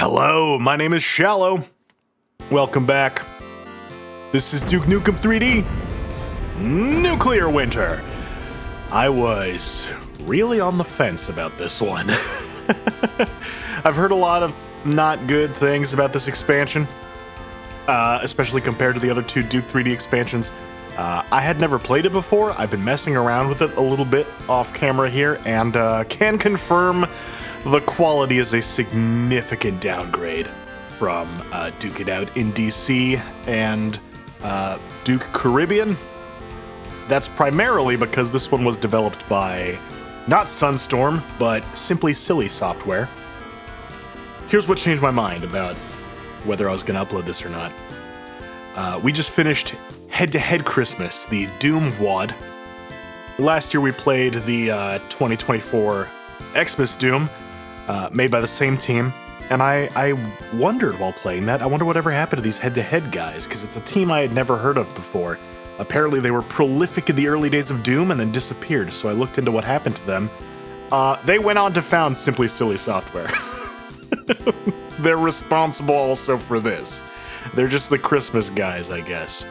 Hello, my name is Shallow. Welcome back. This is Duke Nukem 3D Nuclear Winter. I was really on the fence about this one. I've heard a lot of not good things about this expansion, especially compared to the other two Duke 3D expansions. I had never played it before. I've been messing around with it a little bit off camera here, and can confirm the quality is a significant downgrade from Duke It Out in DC and Duke Caribbean. That's primarily because this one was developed by not Sunstorm, but Simply Silly Software. Here's what changed my mind about whether I was going to upload this or not. We just finished Head-to-Head Christmas, the Doom VOD. Last year we played the 2024 Xmas Doom, made by the same team, and I wondered while playing that, I wonder whatever happened to these head-to-head guys, because it's a team I had never heard of before. Apparently they were prolific in the early days of Doom and then disappeared, so I looked into what happened to them. They went on to found Simply Silly Software. They're responsible also for this. They're just the Christmas guys, I guess.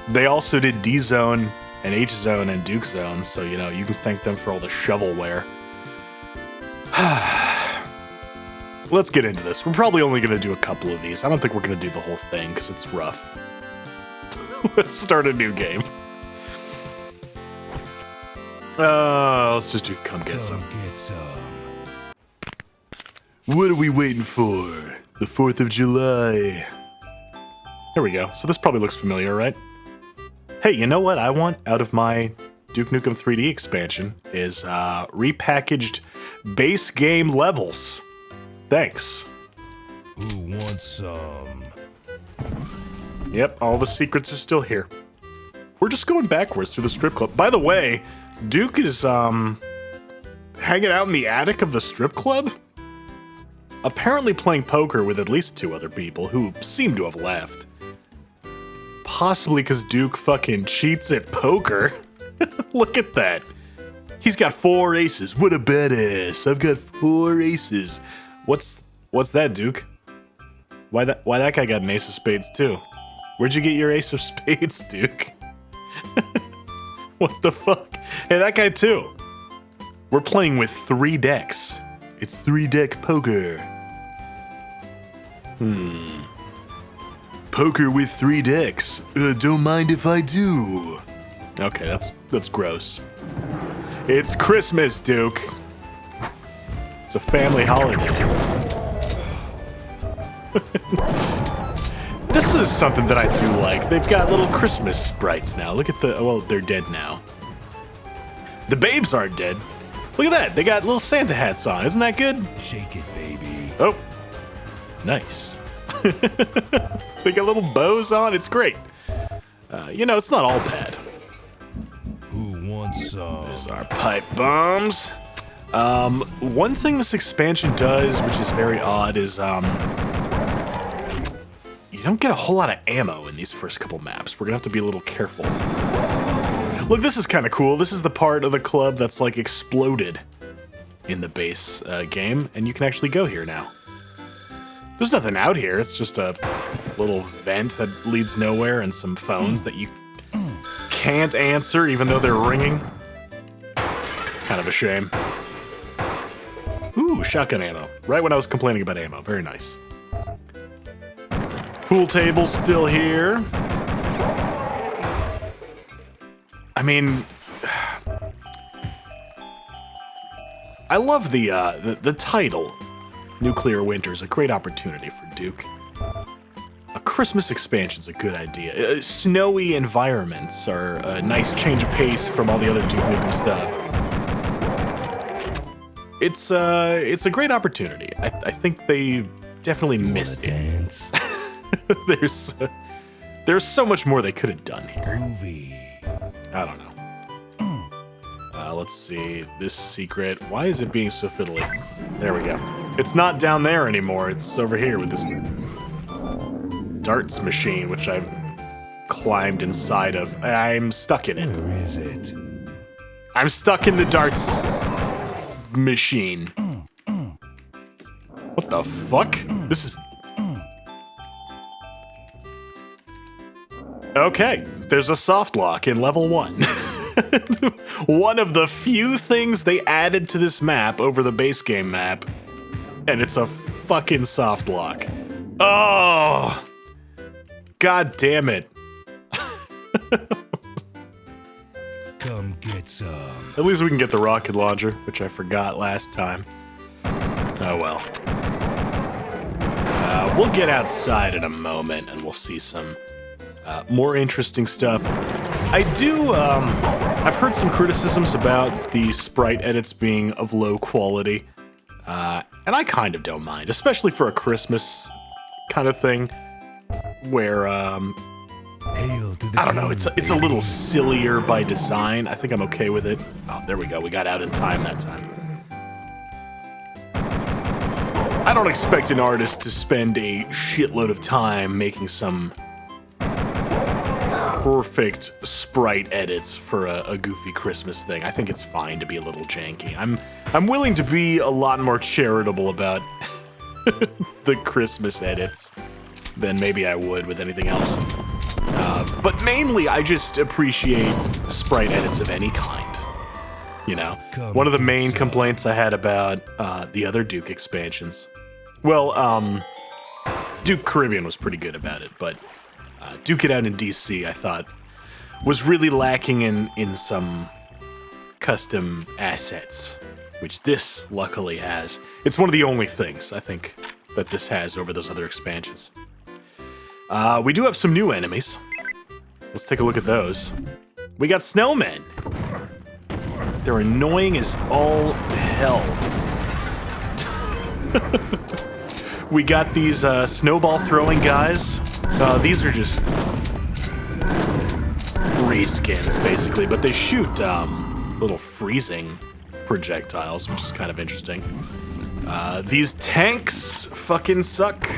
They also did D-Zone and H-Zone and Duke Zone, so, you know, you can thank them for all the shovelware. Let's get into this. We're probably only going to do a couple of these. I don't think we're going to do the whole thing, because it's rough. Let's start a new game. Let's just do Come Get Some. What are we waiting for? The 4th of July. There we go. So this probably looks familiar, right? Hey, you know what I want out of my Duke Nukem 3D expansion is repackaged base game levels. Thanks. Who wants some? Yep, all the secrets are still here. We're just going backwards through the strip club. By the way, Duke is hanging out in the attic of the strip club? Apparently playing poker with at least 2 other people who seem to have left. Possibly because Duke fucking cheats at poker. Look at that. He's got 4 aces. What a badass. I've got 4 aces. What's that, Duke? Why that guy got an ace of spades too? Where'd you get your ace of spades, Duke? What the fuck? Hey, that guy too. We're playing with 3 decks. It's 3-deck poker. Poker with 3 decks. Don't mind if I do. Okay, that's gross. It's Christmas, Duke. It's a family holiday. This is something that I do like. They've got little Christmas sprites now. Look at the... Well, they're dead now. The babes aren't dead. Look at that. They got little Santa hats on. Isn't that good? Shake it, baby. Oh. Nice. They got little bows on. It's great. You know, it's not all bad. Who wants some? There's our pipe bombs. One thing this expansion does, which is very odd, is you don't get a whole lot of ammo in these first couple maps. We're gonna have to be a little careful. Look, this is kind of cool. This is the part of the club that's like exploded in the base game, and you can actually go here now. There's nothing out here. It's just a little vent that leads nowhere and some phones that you can't answer even though they're ringing. Kind of a shame. Ooh, shotgun ammo. Right when I was complaining about ammo. Very nice. Pool table's still here. I mean, I love the title. Nuclear Winter is a great opportunity for Duke. A Christmas expansion's a good idea. Snowy environments are a nice change of pace from all the other Duke Nukem stuff. It's a great opportunity. I think they definitely missed it. There's so much more they could have done here. I don't know. Let's see. This secret. Why is it being so fiddly? There we go. It's not down there anymore. It's over here with this darts machine, which I've climbed inside of. I'm stuck in it. Where is it? I'm stuck in the darts machine. What the fuck? This is... Okay, there's a soft lock in level 1. One of the few things they added to this map over the base game map, and it's a fucking soft lock. Oh! God damn it. Come get some. At least we can get the rocket launcher, which I forgot last time. Oh well. We'll get outside in a moment and we'll see some more interesting stuff. I've heard some criticisms about the sprite edits being of low quality, and I kind of don't mind, especially for a Christmas kind of thing, where, I don't know, it's a little sillier by design. I think I'm okay with it. Oh, there we go, we got out in time that time. I don't expect an artist to spend a shitload of time making some perfect sprite edits for a goofy Christmas thing. I think it's fine to be a little janky. I'm willing to be a lot more charitable about the Christmas edits than maybe I would with anything else. But mainly, I just appreciate sprite edits of any kind. You know, one of the main complaints I had about the other Duke expansions. Well, Duke Caribbean was pretty good about it, but Duke It Out in DC, I thought, was really lacking in some custom assets, which this luckily has. It's one of the only things, I think, that this has over those other expansions. We do have some new enemies. Let's take a look at those. We got snowmen. They're annoying as all hell. We got these snowball throwing guys. These are just reskins, basically, but they shoot little freezing projectiles, which is kind of interesting. These tanks fucking suck.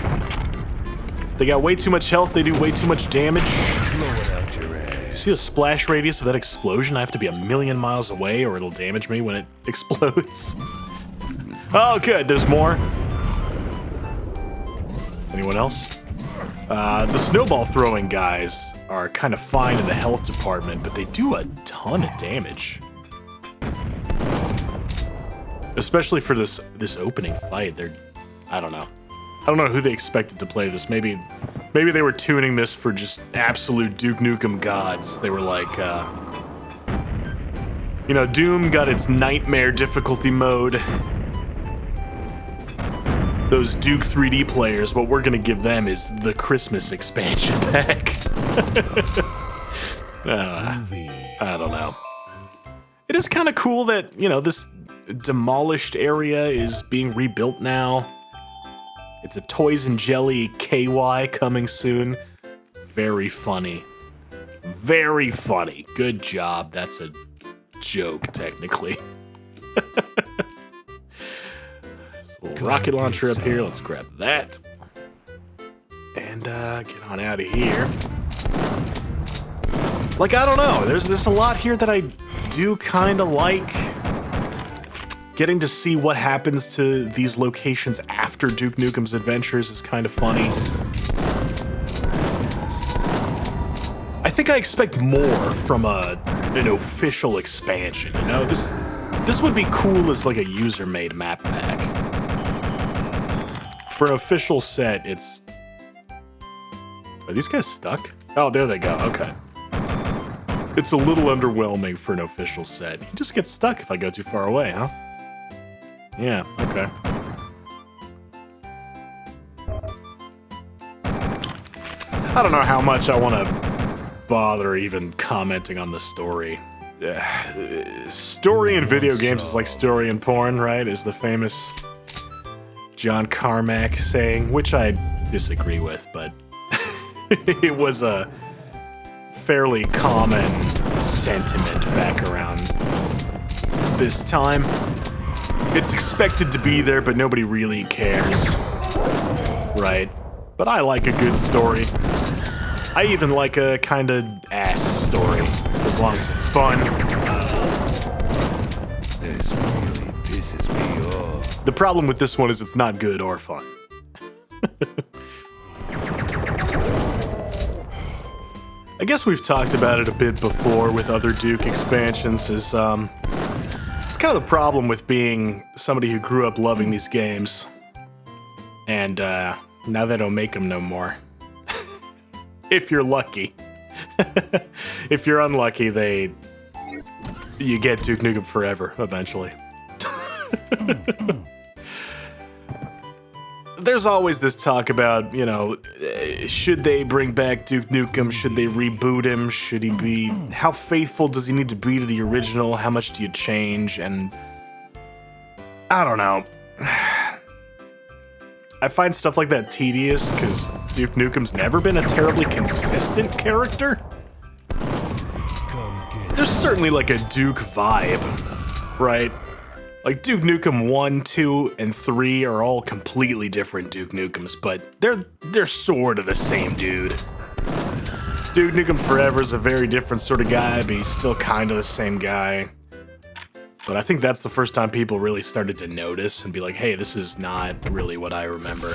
They got way too much health, they do way too much damage. You see the splash radius of that explosion? I have to be 1,000,000 miles away or it'll damage me when it explodes. Oh, good, there's more. Anyone else? The snowball throwing guys are kind of fine in the health department, but they do a ton of damage. Especially for this opening fight. I don't know. I don't know who they expected to play this. Maybe they were tuning this for just absolute Duke Nukem gods. They were like, you know, Doom got its nightmare difficulty mode. Those Duke 3D players, what we're gonna give them is the Christmas expansion pack. I don't know. It is kind of cool that, you know, this demolished area is being rebuilt now. It's a Toys and Jelly KY coming soon. Very funny. Very funny. Good job. That's a joke, technically. Little rocket launcher up here. Let's grab that. And get on out of here. Like, I don't know. There's a lot here that I do kind of like. Getting to see what happens to these locations after Duke Nukem's adventures is kind of funny. I think I expect more from an official expansion, you know? This would be cool as like a user-made map pack. For an official set, it's... Are these guys stuck? Oh, there they go, okay. It's a little underwhelming for an official set. You just get stuck if I go too far away, huh? Yeah, okay. I don't know how much I want to bother even commenting on the story. Story in video games is like story in porn, right? Is the famous John Carmack saying, which I disagree with, but it was a fairly common sentiment back around this time. It's expected to be there, but nobody really cares, right? But I like a good story. I even like a kind of ass story, as long as it's fun. This really pisses me off. The problem with this one is it's not good or fun. I guess we've talked about it a bit before with other Duke expansions, it's kind of the problem with being somebody who grew up loving these games. And now they don't make them no more. If you're lucky. If you're unlucky, you get Duke Nukem Forever eventually. There's always this talk about, you know, should they bring back Duke Nukem? Should they reboot him? Should he be... How faithful does he need to be to the original? How much do you change? And... I don't know. I find stuff like that tedious, because Duke Nukem's never been a terribly consistent character. There's certainly like a Duke vibe, right? Like Duke Nukem 1, 2, and 3 are all completely different Duke Nukems, but they're sort of the same dude. Duke Nukem Forever is a very different sort of guy, but he's still kind of the same guy. But I think that's the first time people really started to notice and be like, hey, this is not really what I remember.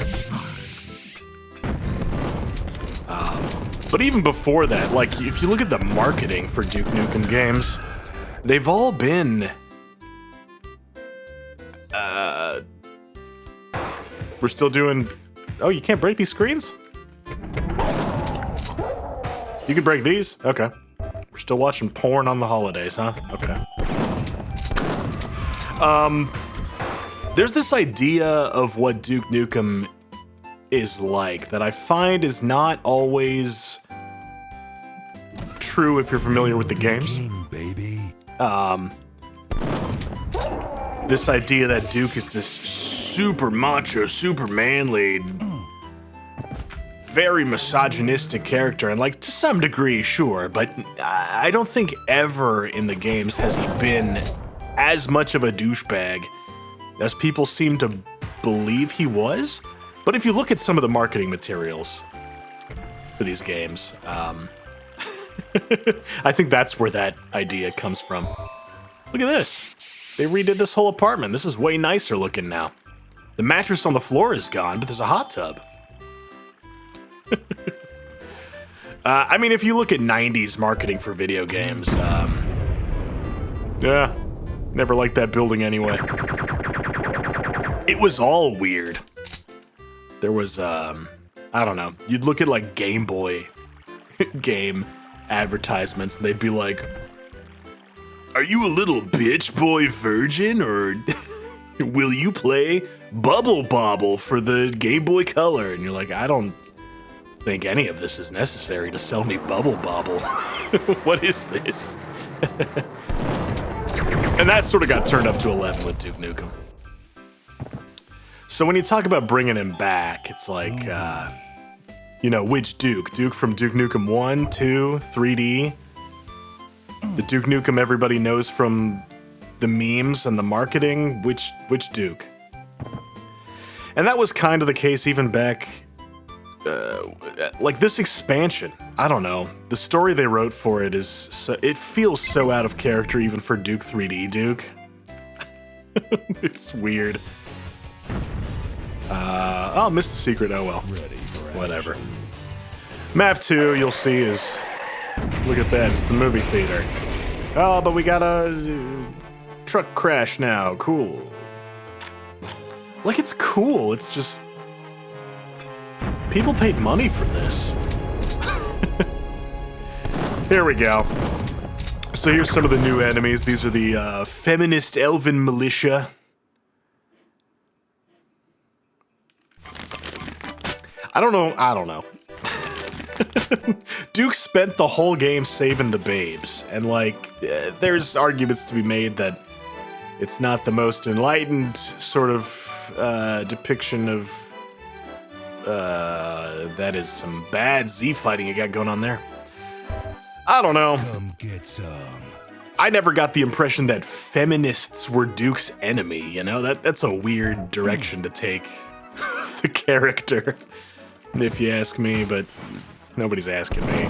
But even before that, like, if you look at the marketing for Duke Nukem games, they've all been... We're still doing... Oh, you can't break these screens? You can break these? Okay. We're still watching porn on the holidays, huh? Okay. There's this idea of what Duke Nukem is like that I find is not always true if you're familiar with the games. This idea that Duke is this super macho, super manly, very misogynistic character, and like to some degree, sure, but I don't think ever in the games has he been as much of a douchebag as people seem to believe he was. But if you look at some of the marketing materials for these games, I think that's where that idea comes from. Look at this. They redid this whole apartment. This is way nicer looking now. The mattress on the floor is gone, but there's a hot tub. I mean, if you look at 90s marketing for video games, yeah, never liked that building anyway. It was all weird. There was, I don't know, you'd look at like Game Boy game advertisements and they'd be like, are you a little bitch boy virgin, or will you play Bubble Bobble for the Game Boy Color? And you're like, I don't think any of this is necessary to sell me Bubble Bobble. What is this? And that sort of got turned up to 11 with Duke Nukem. So when you talk about bringing him back, it's like, you know, which Duke? Duke from Duke Nukem 1, 2, 3D? The Duke Nukem everybody knows from the memes and the marketing? Which Duke? And that was kind of the case even back, like this expansion. I don't know. The story they wrote for it is, so, it feels so out of character even for Duke 3D Duke. It's weird. Oh, missed the secret. Oh well. Whatever. Map 2, you'll see, is... Look at that, it's the movie theater. Oh, but we got a truck crash now. Cool. Like, it's cool, it's just... People paid money for this. Here we go. So here's some of the new enemies. These are the feminist elven militia. I don't know. Duke spent the whole game saving the babes, and like, there's arguments to be made that it's not the most enlightened sort of depiction of, that is some bad Z fighting you got going on there. I don't know. Come get some. I never got the impression that feminists were Duke's enemy, you know? That's a weird direction to take the character, if you ask me, but nobody's asking me.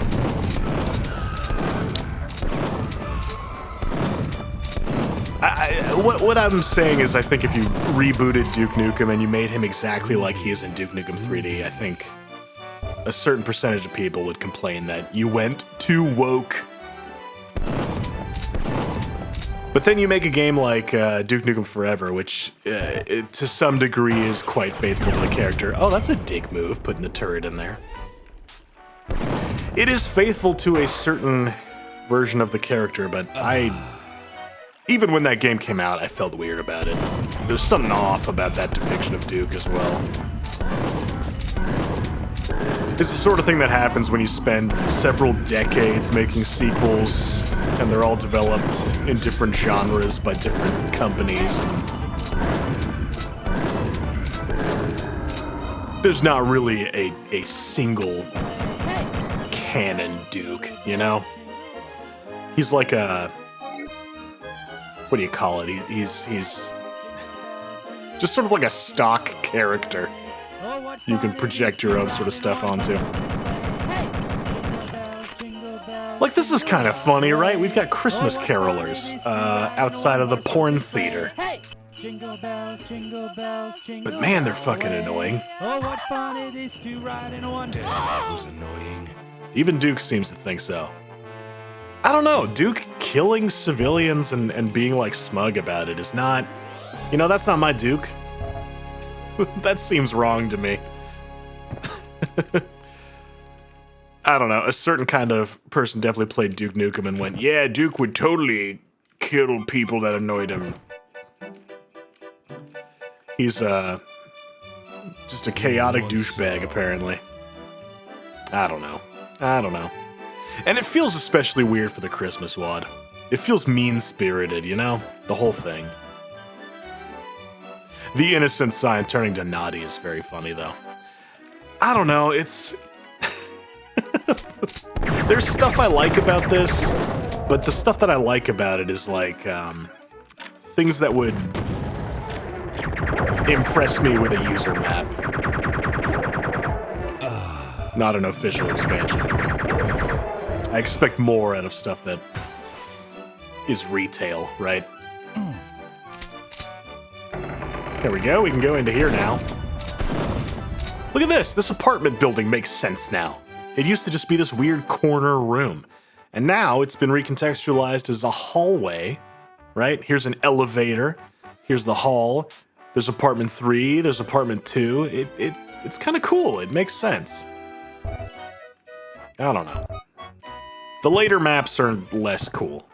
what I'm saying is I think if you rebooted Duke Nukem and you made him exactly like he is in Duke Nukem 3D, I think a certain percentage of people would complain that you went too woke. But then you make a game like Duke Nukem Forever, which to some degree is quite faithful to the character. Oh, that's a dick move, putting the turret in there. It is faithful to a certain version of the character, but even when that game came out, I felt weird about it. There's something off about that depiction of Duke as well. It's the sort of thing that happens when you spend several decades making sequels, and they're all developed in different genres by different companies. There's not really a single canon Duke, you know? He's like a... what do you call it? He's just sort of like a stock character you can project your own sort of stuff onto. Like, this is kind of funny, right? We've got Christmas carolers outside of the porn theater. But man, they're fucking annoying. Even Duke seems to think so. I don't know, Duke killing civilians and being like smug about it is not, you know, that's not my Duke. That seems wrong to me. I don't know, a certain kind of person definitely played Duke Nukem and went, yeah, Duke would totally kill people that annoyed him. He's just a chaotic douchebag, apparently. I don't know. And it feels especially weird for the Christmas WOD. It feels mean-spirited, you know? The whole thing. The innocent sign turning to naughty is very funny, though. I don't know, it's... There's stuff I like about this, but the stuff that I like about it is like, things that would impress me with a user map. Not an official expansion. I expect more out of stuff that is retail, right? There we go, we can go into here now. Look at this, this apartment building makes sense now. It used to just be this weird corner room. And now it's been recontextualized as a hallway, right? Here's an elevator, here's the hall, there's apartment 3, there's apartment 2. It's kind of cool, it makes sense. I don't know. The later maps are less cool.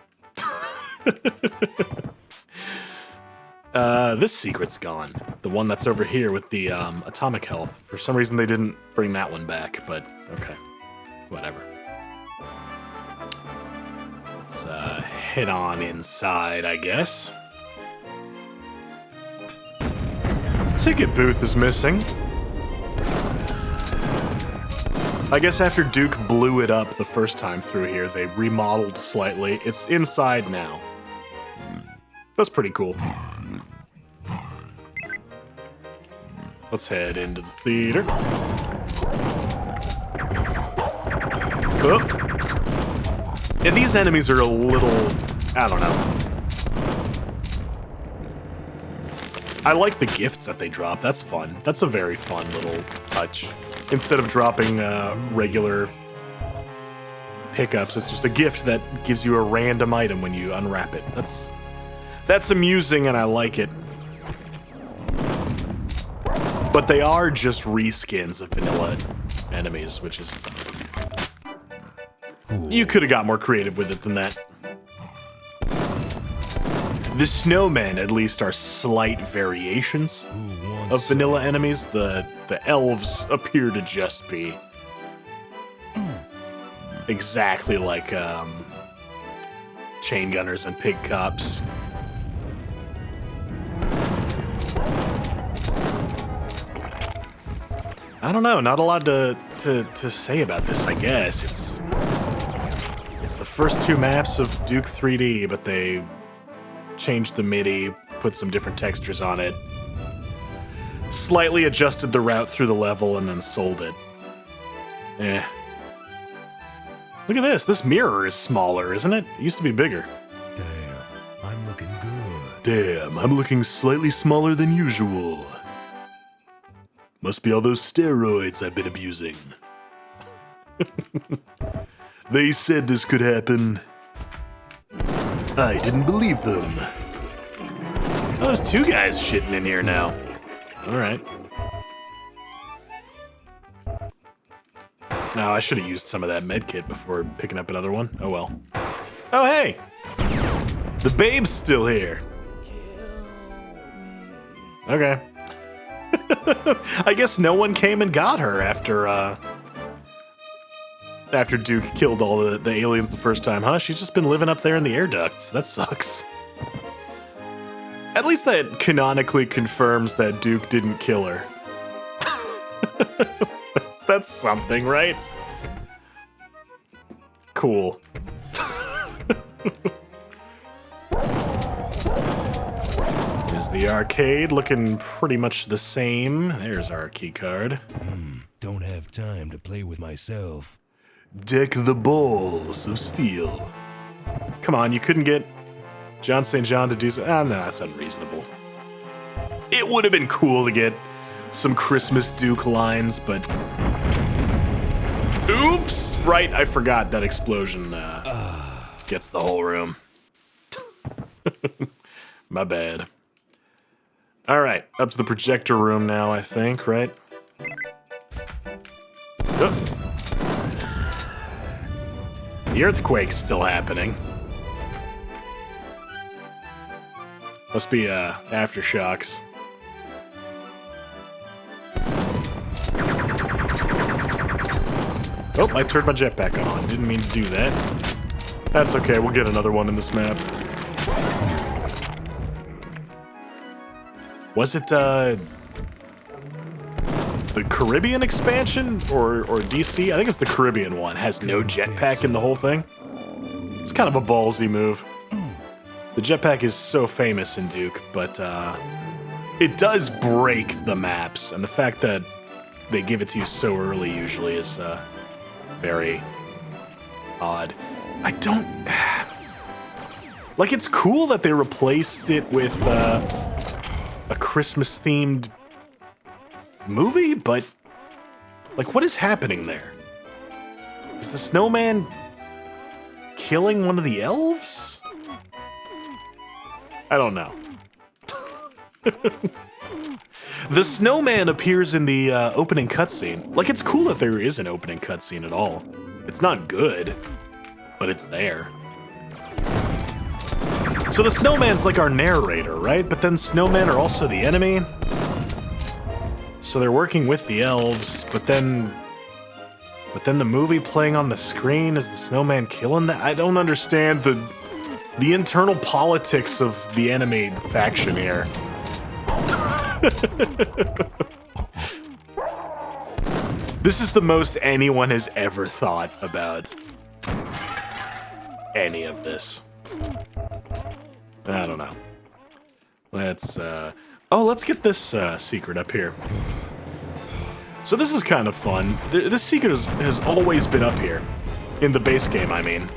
This secret's gone. The one that's over here with the atomic health. For some reason they didn't bring that one back, but okay. Whatever. Let's head on inside, I guess. The ticket booth is missing. I guess after Duke blew it up the first time through here, they remodeled slightly. It's inside now. That's pretty cool. Let's head into the theater. Oh. Yeah, these enemies are a little... I don't know. I like the gifts that they drop. That's fun. That's a very fun little touch. Instead of dropping regular pickups, it's just a gift that gives you a random item when you unwrap it. That's amusing and I like it. But they are just reskins of vanilla enemies, which is... You could have got more creative with it than that. The snowmen, at least, are slight variations of vanilla enemies. The elves appear to just be exactly like chain gunners and pig cops. I don't know, not a lot to say about this, I guess. It's the first 2 maps of Duke 3D, but they changed the MIDI, put some different textures on it, slightly adjusted the route through the level, and then sold it. Eh. Look at this. This mirror is smaller, isn't it? It used to be bigger. Damn, I'm looking good. Damn, I'm looking slightly smaller than usual. Must be all those steroids I've been abusing. They said this could happen. I didn't believe them. Oh, there's two guys shitting in here now. Alright. Oh, I should have used some of that med kit before picking up another one. Oh well. Oh hey! The babe's still here. Okay. I guess no one came and got her after Duke killed all the aliens the first time, huh? She's just been living up there in the air ducts. That sucks. At least that canonically confirms that Duke didn't kill her. That's something, right? Cool. There's the arcade, looking pretty much the same. There's our key card. Don't have time to play with myself. Deck the balls of steel. Come on, you couldn't get John St. John to do so. Ah, no, that's unreasonable. It would have been cool to get some Christmas Duke lines, but... Oops! Right, I forgot that explosion gets the whole room. My bad. Alright, up to the projector room now, I think, right? Oh. The earthquake's still happening. Must be aftershocks. Oh, I turned my jetpack on. Didn't mean to do that. That's okay, we'll get another one in this map. Was it the Caribbean expansion or DC? I think it's the Caribbean one. Has no jetpack in the whole thing. It's kind of a ballsy move. The jetpack is so famous in Duke, but it does break the maps, and the fact that they give it to you so early usually is very odd. I don't... Like, it's cool that they replaced it with a Christmas-themed movie, but... Like, what is happening there? Is the snowman killing one of the elves? I don't know. The snowman appears in the opening cutscene. Like, it's cool that there is an opening cutscene at all. It's not good, but it's there. So the snowman's like our narrator, right? But then snowmen are also the enemy. So they're working with the elves, but then the movie playing on the screen is the snowman killing that? I don't understand the internal politics of the enemy faction here. This is the most anyone has ever thought about any of this. I don't know. Let's get this secret up here. So this is kind of fun. This secret has always been up here. In the base game, I mean.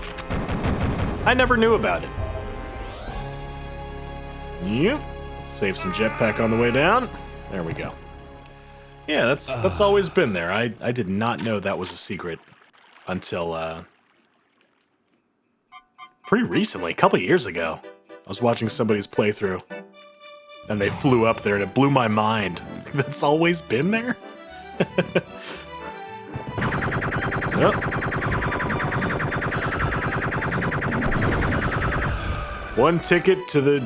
I never knew about it. Yep. Let's save some jetpack on the way down. There we go. Yeah, that's always been there. I did not know that was a secret until pretty recently, a couple years ago. I was watching somebody's playthrough, and they flew up there, and it blew my mind. That's always been there? Oh. One ticket to the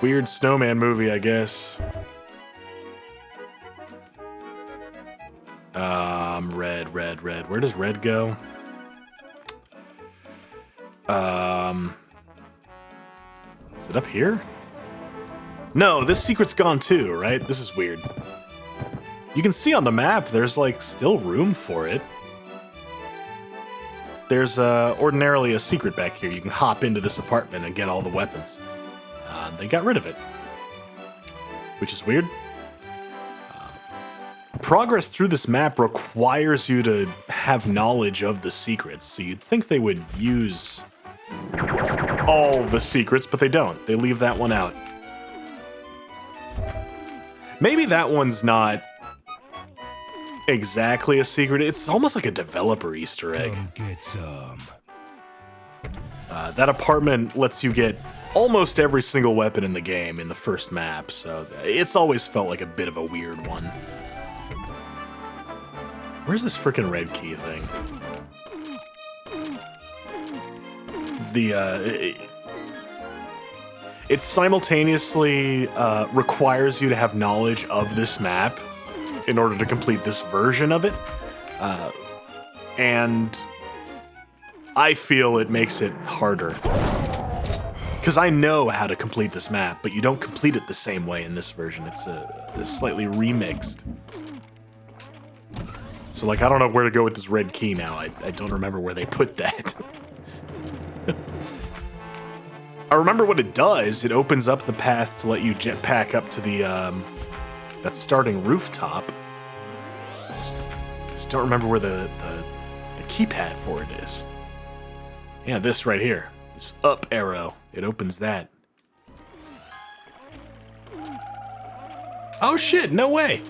weird snowman movie, I guess. Red. Where does red go? Is it up here? No, this secret's gone too, right? This is weird. You can see on the map, there's like still room for it. There's ordinarily a secret back here. You can hop into this apartment and get all the weapons. They got rid of it, which is weird. Progress through this map requires you to have knowledge of the secrets, so you'd think they would use all the secrets, but they don't. They leave that one out. Maybe that one's not exactly a secret. It's almost like a developer Easter egg. Come get some. That apartment lets you get almost every single weapon in the game in the first map, so it's always felt like a bit of a weird one. Where's this frickin' red key thing? It simultaneously requires you to have knowledge of this map in order to complete this version of it. And I feel it makes it harder. Because I know how to complete this map, but you don't complete it the same way in this version. It's slightly remixed. So, like, I don't know where to go with this red key now. I don't remember where they put that. I remember what it does. It opens up the path to let you jetpack up to the, that starting rooftop. Just don't remember where the keypad for it is. Yeah, this right here. This up arrow. It opens that. Oh shit, no way.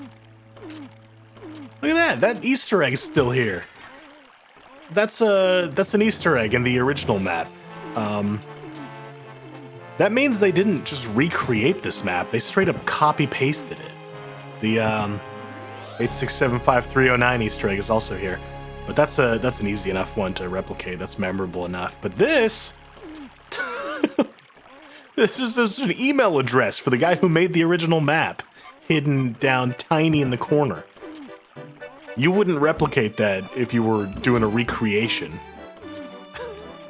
Look at that. That Easter egg is still here. That's an Easter egg in the original map. That means they didn't just recreate this map. They straight up copy-pasted it. The 8675309 Easter egg is also here. But that's an easy enough one to replicate. That's memorable enough. But this... this is an email address for the guy who made the original map, hidden down tiny in the corner. You wouldn't replicate that if you were doing a recreation.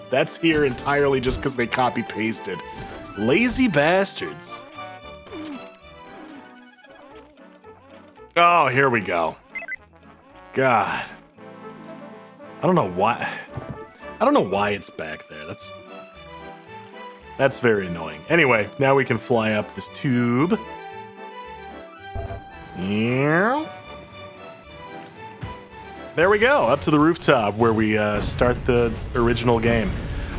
That's here entirely just because they copy-pasted. Lazy bastards. Oh, here we go. God. I don't know why. I don't know why it's back there. That's very annoying. Anyway, now we can fly up this tube. Yeah. There we go, up to the rooftop where we start the original game.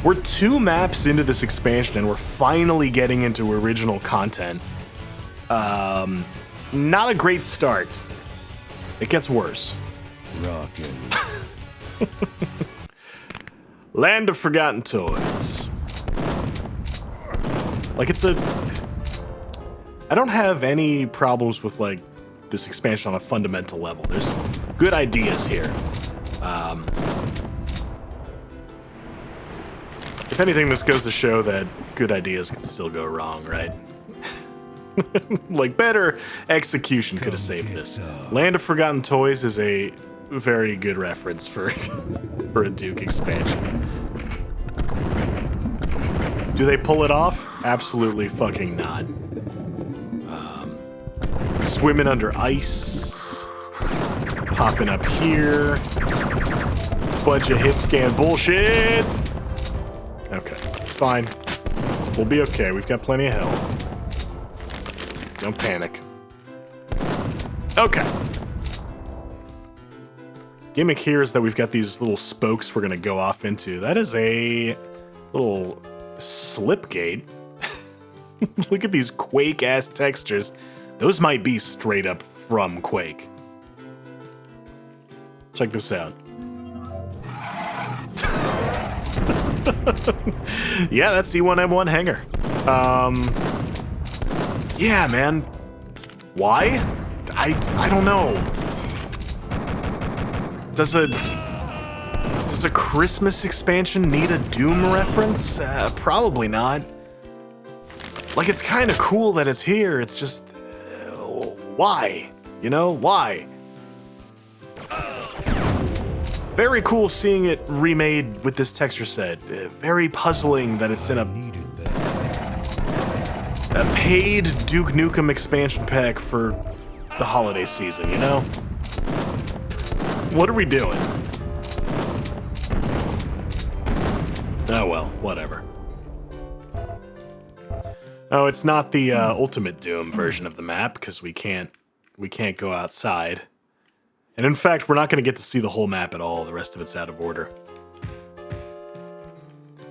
We're 2 maps into this expansion and we're finally getting into original content. Not a great start. It gets worse. Rockin'. Land of Forgotten Toys. Like, I don't have any problems with, like, this expansion on a fundamental level. There's good ideas here. If anything, this goes to show that good ideas can still go wrong, right? Like, better execution could have saved this. Land of Forgotten Toys is a very good reference for a Duke expansion. Do they pull it off? Absolutely fucking not. Swimming under ice. Popping up here. Bunch of hit scan bullshit. Okay, it's fine. We'll be okay. We've got plenty of health. Don't panic. Okay. Gimmick here is that we've got these little spokes we're gonna go off into. That is a little slip gate. Look at these Quake-ass textures. Those might be straight up from Quake. Check this out. Yeah, that's E1M1 hangar. Yeah, man. Why? I don't know. Does a Christmas expansion need a Doom reference? Probably not. Like, it's kind of cool that it's here. It's just, why? You know, why? Very cool seeing it remade with this texture set. Very puzzling that it's in a paid Duke Nukem expansion pack for the holiday season, you know? What are we doing? Oh well, whatever. Oh, it's not the Ultimate Doom version of the map because we can't go outside. And in fact, we're not going to get to see the whole map at all. The rest of it's out of order.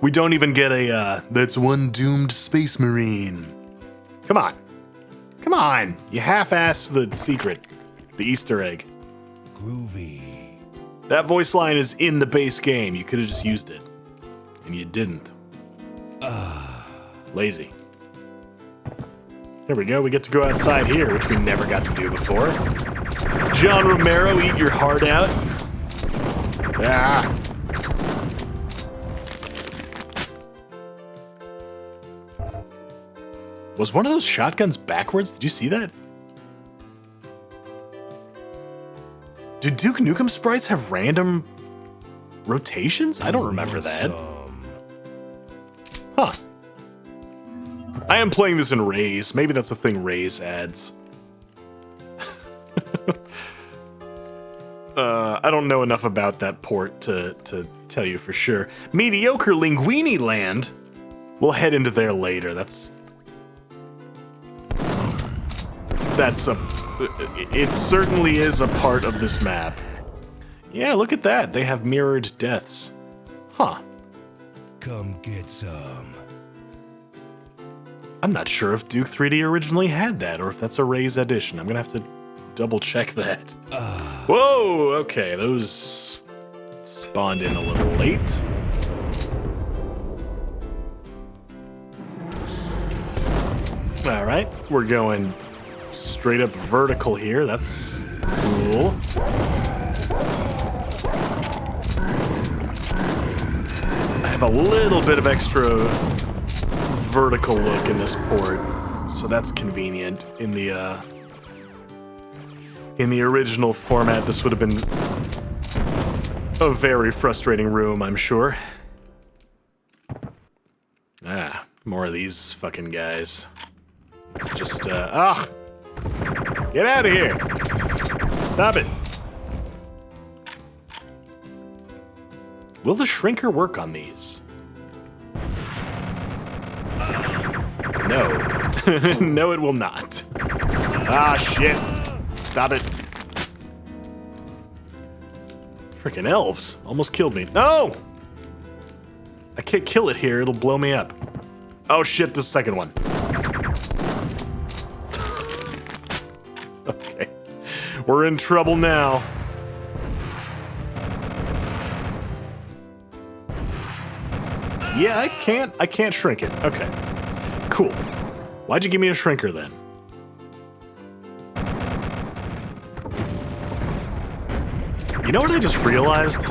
We don't even get a, that's one doomed space marine. Come on. Come on. You half-assed the secret. The Easter egg. Groovy. That voice line is in the base game. You could have just used it. And you didn't. Lazy. There we go. We get to go outside here, which we never got to do before. John Romero, eat your heart out. Ah. Was one of those shotguns backwards? Did you see that? Do Duke Nukem sprites have random rotations? I don't remember that. Huh. I am playing this in Raise. Maybe that's a thing Raise adds. I don't know enough about that port to tell you for sure. Mediocre Linguini Land. We'll head into there later. It certainly is a part of this map. Yeah, look at that. They have mirrored deaths. Huh. Come get some. I'm not sure if Duke 3D originally had that or if that's a Raise addition. I'm gonna have to double check that. Whoa, okay, those spawned in a little late. All right, we're going straight up vertical here. That's cool. I have a little bit of extra vertical look in this port, so that's convenient. In the original format, this would have been a very frustrating room, I'm sure. Ah, more of these fucking guys. It's just, get out of here! Stop it! Will the shrinker work on these? No. No, it will not. Ah, shit. Stop it. Freaking elves. Almost killed me. No! I can't kill it here. It'll blow me up. Oh, shit, the second one. Okay. We're in trouble now. Yeah, I can't shrink it. Okay. Cool. Why'd you give me a shrinker then? You know what I just realized?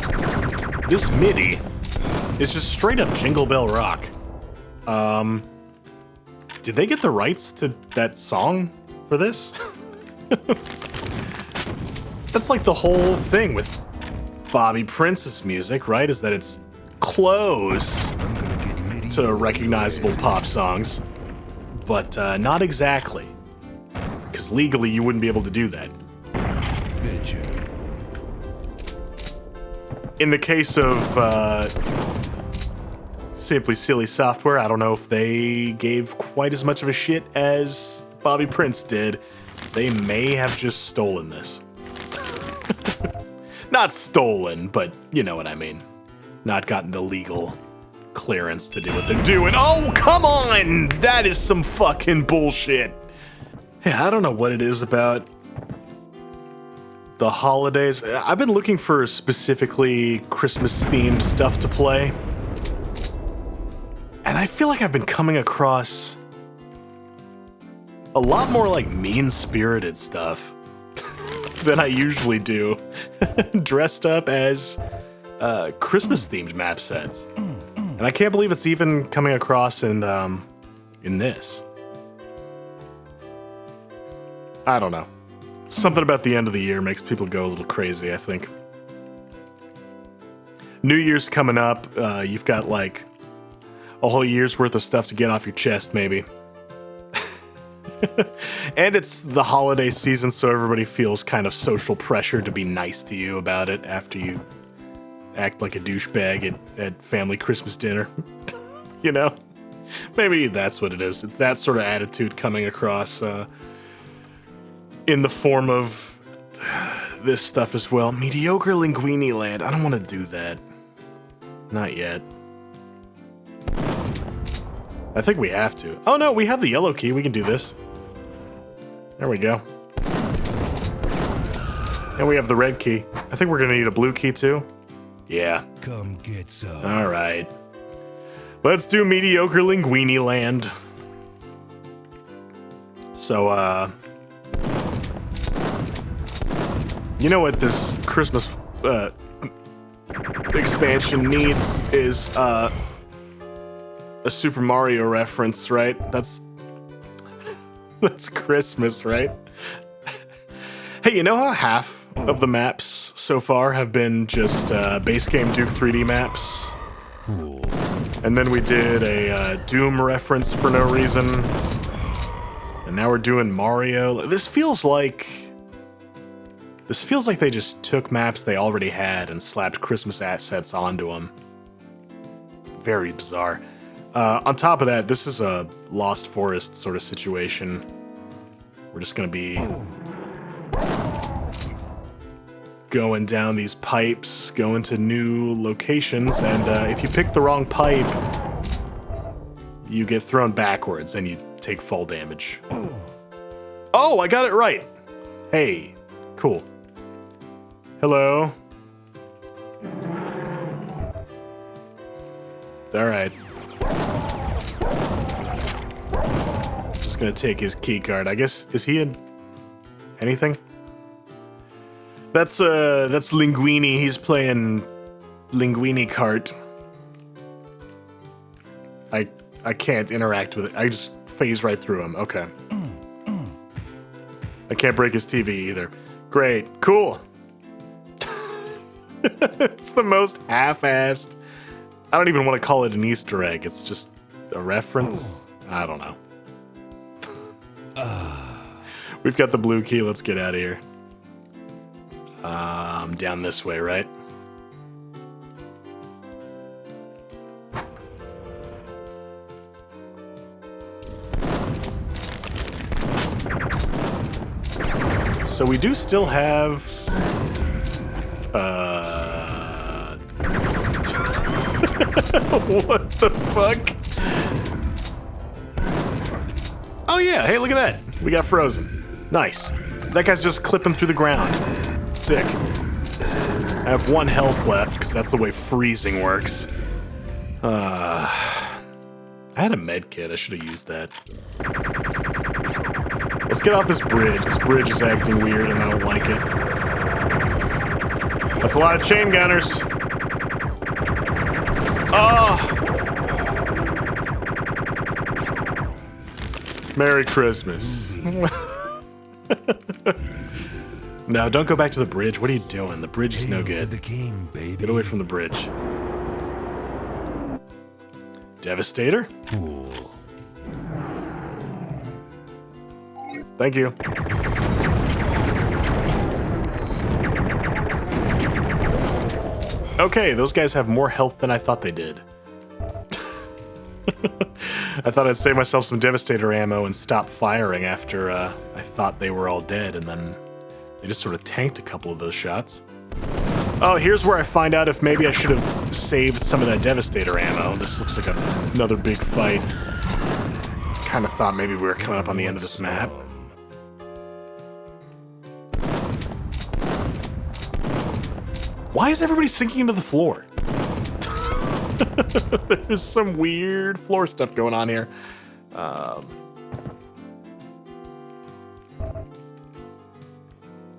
This MIDI is just straight up Jingle Bell Rock. Did they get the rights to that song for this? That's like the whole thing with Bobby Prince's music, right? Is that it's close to recognizable pop songs, but not exactly. Because legally you wouldn't be able to do that. In the case of Simply Silly Software, I don't know if they gave quite as much of a shit as Bobby Prince did. They may have just stolen this. Not stolen, but you know what I mean. Not gotten the legal clearance to do what they're doing. Oh, come on! That is some fucking bullshit. Yeah, I don't know what it is about the holidays. I've been looking for specifically Christmas-themed stuff to play. And I feel like I've been coming across a lot more like mean-spirited stuff than I usually do, dressed up as Christmas-themed map sets. And I can't believe it's even coming across in this. I don't know. Something about the end of the year makes people go a little crazy, I think. New Year's coming up. You've got like a whole year's worth of stuff to get off your chest, maybe. And it's the holiday season, so everybody feels kind of social pressure to be nice to you about it after you act like a douchebag at family Christmas dinner. You know? Maybe that's what it is. It's that sort of attitude coming across in the form of this stuff as well. Mediocre Linguini Land. I don't want to do that. Not yet. I think we have to. Oh no, we have the yellow key. We can do this. There we go. And we have the red key. I think we're gonna need a blue key too. Yeah. Come get some. All right. Let's do mediocre Linguini land. So, you know what this Christmas expansion needs is a Super Mario reference, right? That's Christmas, right? Hey, you know how half of the maps so far have been just base game Duke 3D maps? Cool. And then we did a Doom reference for no reason. And now we're doing Mario. This feels like they just took maps they already had and slapped Christmas assets onto them. Very bizarre. On top of that, this is a Lost Forest sort of situation. We're just gonna be going down these pipes, going to new locations, and if you pick the wrong pipe, you get thrown backwards and you take fall damage. Oh, I got it right. Hey, cool. Hello. All right. Just gonna take his key card. I guess, is he in anything? That's Linguini. He's playing Linguini cart. I can't interact with it. I just phase right through him. Okay. I can't break his TV either. Great. Cool. It's the most half-assed. I don't even want to call it an Easter egg. It's just a reference. I don't know. We've got the blue key. Let's get out of here. Down this way, right? So we do still have what the fuck? Oh yeah, hey, look at that. We got frozen. Nice. That guy's just clipping through the ground. Sick. I have 1 health left, because that's the way freezing works. I had a med kit. I should have used that. Let's get off this bridge. This bridge is acting weird, and I don't like it. That's a lot of chain gunners. Oh! Merry Christmas. No, don't go back to the bridge. What are you doing? The bridge is no good. The king, baby. Get away from the bridge. Devastator? Cool. Thank you. Okay, those guys have more health than I thought they did. I thought I'd save myself some Devastator ammo and stop firing after I thought they were all dead, and then they just sort of tanked a couple of those shots. Oh, here's where I find out if maybe I should have saved some of that Devastator ammo. This looks like another big fight. Kind of thought maybe we were coming up on the end of this map. Why is everybody sinking into the floor? There's some weird floor stuff going on here.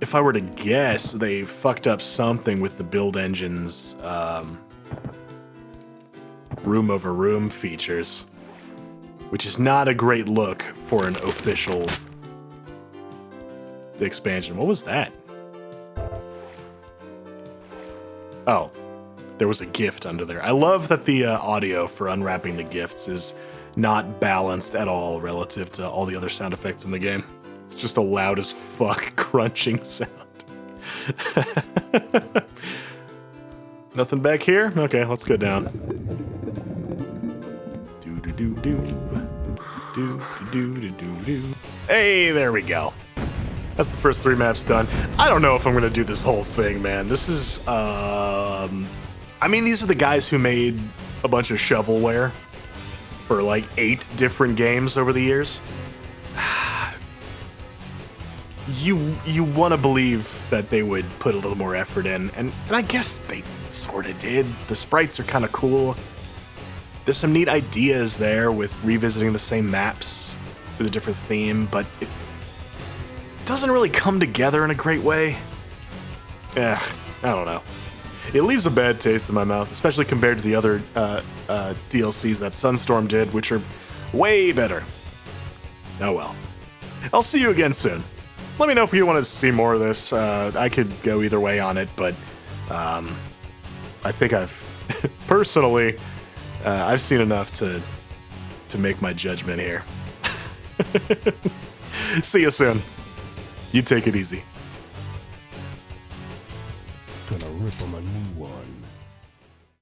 If I were to guess, they fucked up something with the build engine's room over room features, which is not a great look for an official expansion. What was that? Oh, there was a gift under there. I love that the audio for unwrapping the gifts is not balanced at all relative to all the other sound effects in the game. It's just a loud as fuck crunching sound. Nothing back here? Okay, let's go down. Hey, there we go. That's the first 3 maps done. I don't know if I'm gonna do this whole thing, man. This is, I mean, these are the guys who made a bunch of shovelware for like 8 different games over the years. You want to believe that they would put a little more effort in, and I guess they sort of did. The sprites are kind of cool. There's some neat ideas there with revisiting the same maps with a different theme, but it doesn't really come together in a great way. I don't know. It leaves a bad taste in my mouth, especially compared to the other DLCs that Sunstorm did, which are way better. Oh well. I'll see you again soon. Let me know if you want to see more of this. I could go either way on it, but I think I've personally I've seen enough to make my judgment here. See you soon. You take it easy. Gonna rip 'em a